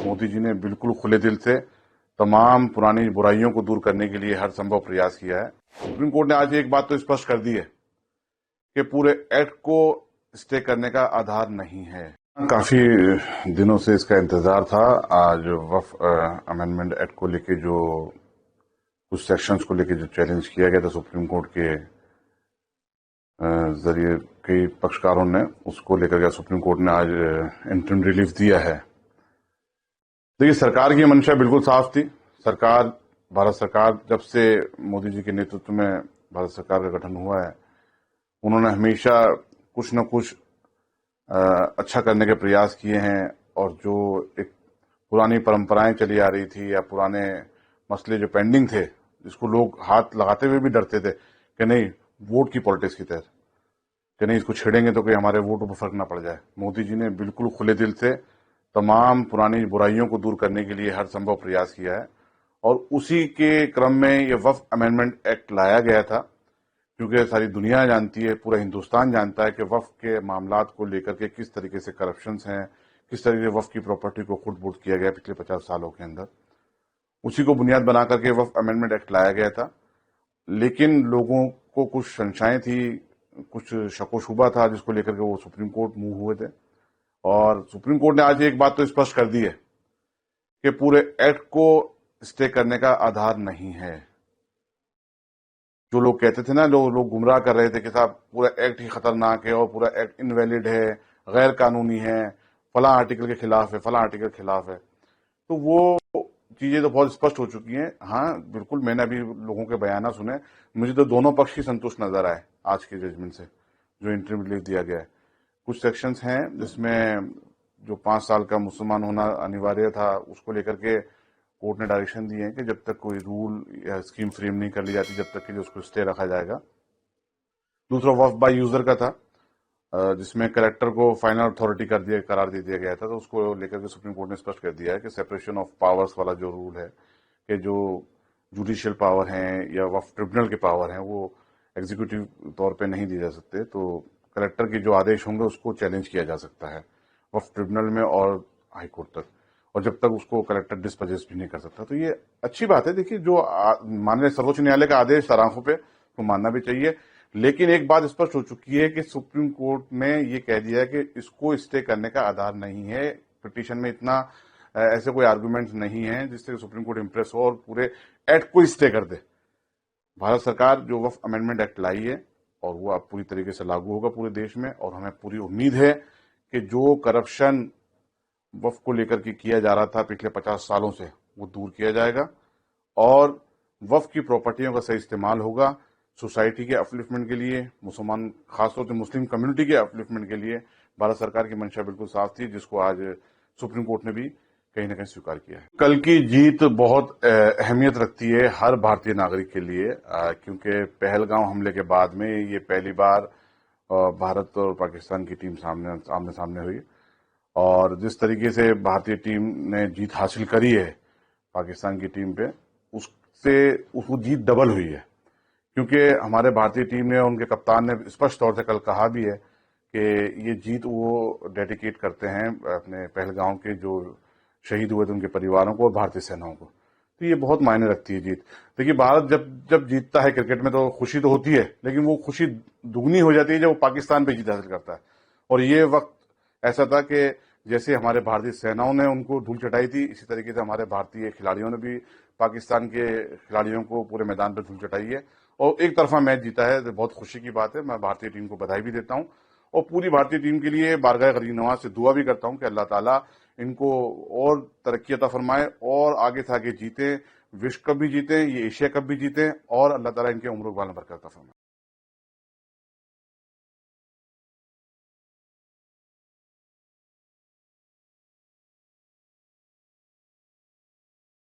मोदी जी ने बिल्कुल खुले दिल से तमाम पुरानी बुराइयों को दूर करने के लिए हर संभव प्रयास किया है। सुप्रीम कोर्ट ने आज एक बात तो स्पष्ट कर दी है कि पूरे एक्ट को स्टे करने का आधार नहीं है। काफी दिनों से इसका इंतजार था। आज वक्फ अमेंडमेंट एक्ट को लेके जो कुछ सेक्शंस को लेके जो चैलेंज किया गया था सुप्रीम कोर्ट के जरिए कई पक्षकारों ने, उसको लेकर के सुप्रीम कोर्ट ने आज इंटरिम रिलीफ दिया है। देखिए, सरकार की मंशा बिल्कुल साफ थी। भारत सरकार जब से मोदी जी के नेतृत्व में भारत सरकार का गठन हुआ है, उन्होंने हमेशा कुछ न कुछ अच्छा करने के प्रयास किए हैं। और जो एक पुरानी परंपराएं चली आ रही थी या पुराने मसले जो पेंडिंग थे, जिसको लोग हाथ लगाते हुए भी डरते थे कि नहीं वोट की पॉलिटिक्स की तहत, कि नहीं इसको छेड़ेंगे तो कोई हमारे वोटों पर फर्क ना पड़ जाए, मोदी जी ने बिल्कुल खुले दिल से तमाम पुरानी बुराइयों को दूर करने के लिए हर संभव प्रयास किया है। और उसी के क्रम में ये वक्फ अमेंडमेंट एक्ट लाया गया था, क्योंकि सारी दुनिया जानती है, पूरा हिंदुस्तान जानता है कि वक्फ के मामलात को लेकर के किस तरीके से करप्शंस हैं, किस तरीके से वक्फ की प्रॉपर्टी को खुर्द-बुर्द किया गया पिछले 50 सालों के अंदर। उसी को बुनियाद बना करके वक्फ अमेंडमेंट एक्ट लाया गया था। लेकिन लोगों को कुछ शंकाएं थी, कुछ शको शुबा था, जिसको लेकर के वो सुप्रीम कोर्ट मूव हुए थे। और सुप्रीम कोर्ट ने आज एक बात तो स्पष्ट कर दी है कि पूरे एक्ट को स्टे करने का आधार नहीं है। जो लोग कहते थे ना, लोग गुमराह कर रहे थे कि साहब पूरा एक्ट ही खतरनाक है और पूरा एक्ट इनवैलिड है, गैर कानूनी है, फला आर्टिकल के खिलाफ है, फला आर्टिकल के खिलाफ है, तो वो चीजें तो बहुत स्पष्ट हो चुकी हैं। हाँ, बिल्कुल, मैंने अभी लोगों के बयाना सुने, मुझे तो दोनों पक्ष ही संतुष्ट नजर आए आज के जजमेंट से, जो इंटरिम रिलीफ दिया गया है। कुछ सेक्शंस हैं जिसमें जो 5 साल का मुसलमान होना अनिवार्य था, उसको लेकर के कोर्ट ने डायरेक्शन दिए हैं कि जब तक कोई रूल या स्कीम फ्रेम नहीं कर ली जाती, जब तक कि उसको स्टे रखा जाएगा। दूसरा वक्फ बाय यूजर का था, जिसमें कलेक्टर को फाइनल अथॉरिटी करार दे दिया गया था। तो उसको लेकर के सुप्रीम कोर्ट ने स्पष्ट कर दिया है कि सेपरेशन ऑफ पावर्स वाला जो रूल है, कि जो जुडिशियल पावर हैं या वक्फ ट्रिब्यूनल के पावर हैं, वो एग्जीक्यूटिव तौर पे नहीं दिए जा सकते। तो कलेक्टर के जो आदेश होंगे उसको चैलेंज किया जा सकता है वक्फ ट्रिब्यूनल में और हाई कोर्ट तक, और जब तक उसको कलेक्टर डिस्पोजेस भी नहीं कर सकता। तो ये अच्छी बात है। देखिए, जो माननीय सर्वोच्च न्यायालय का आदेश सराखों पे तो मानना भी चाहिए, लेकिन एक बात स्पष्ट हो चुकी है कि सुप्रीम कोर्ट ने ये कह दिया है कि इसको स्टे करने का आधार नहीं है। पिटीशन में इतना ऐसे कोई आर्गुमेंट नहीं है जिससे सुप्रीम कोर्ट इंप्रेस हो और पूरे एक्ट को स्टे कर दे। भारत सरकार जो वक्फ अमेंडमेंट एक्ट लाई है, और वो अब पूरी तरीके से लागू होगा पूरे देश में, और हमें पूरी उम्मीद है कि जो करप्शन वक्फ को लेकर के किया जा रहा था पिछले 50 सालों से, वो दूर किया जाएगा और वक्फ की प्रॉपर्टियों का सही इस्तेमाल होगा सोसाइटी के अपलिफ्टमेंट के लिए, मुसलमान खासतौर से मुस्लिम कम्युनिटी के अपलिफ्टमेंट के लिए। भारत सरकार की मंशा बिल्कुल साफ थी, जिसको आज सुप्रीम कोर्ट ने भी कहीं ना कहीं स्वीकार किया है। कल की जीत बहुत अहमियत रखती है हर भारतीय नागरिक के लिए, क्योंकि पहलगांव हमले के बाद में ये पहली बार भारत और पाकिस्तान की टीम आमने सामने हुई। और जिस तरीके से भारतीय टीम ने जीत हासिल करी है पाकिस्तान की टीम पे, उसको जीत डबल हुई है, क्योंकि हमारे भारतीय टीम ने, उनके कप्तान ने स्पष्ट तौर से कल कहा भी है कि ये जीत वो डेडिकेट करते हैं अपने पहलगांव के जो शहीद हुए थे उनके परिवारों को और भारतीय सेनाओं को। तो ये बहुत मायने रखती है जीत। देखिए, भारत जब जीतता है क्रिकेट में तो खुशी तो होती है, लेकिन वो खुशी दुगनी हो जाती है जब वो पाकिस्तान पे जीत हासिल करता है। और ये वक्त ऐसा था कि जैसे हमारे भारतीय सेनाओं ने उनको धूल चटाई थी, इसी तरीके से हमारे भारतीय खिलाड़ियों ने भी पाकिस्तान के खिलाड़ियों को पूरे मैदान पर धूल चटाई है और एक तरफा मैच जीता है। तो बहुत खुशी की बात है। मैं भारतीय टीम को बधाई भी देता हूं और पूरी भारतीय टीम के लिए बारगाह गरीब नवाज से दुआ भी करता हूं कि अल्लाह ताला इनको और तरक्की अता फरमाए और आगे से आगे जीते, विश्व कप भी जीते, ये एशिया कप भी जीते और अल्लाह ताला इनके उम्र बाल में बरकत अता फरमाए।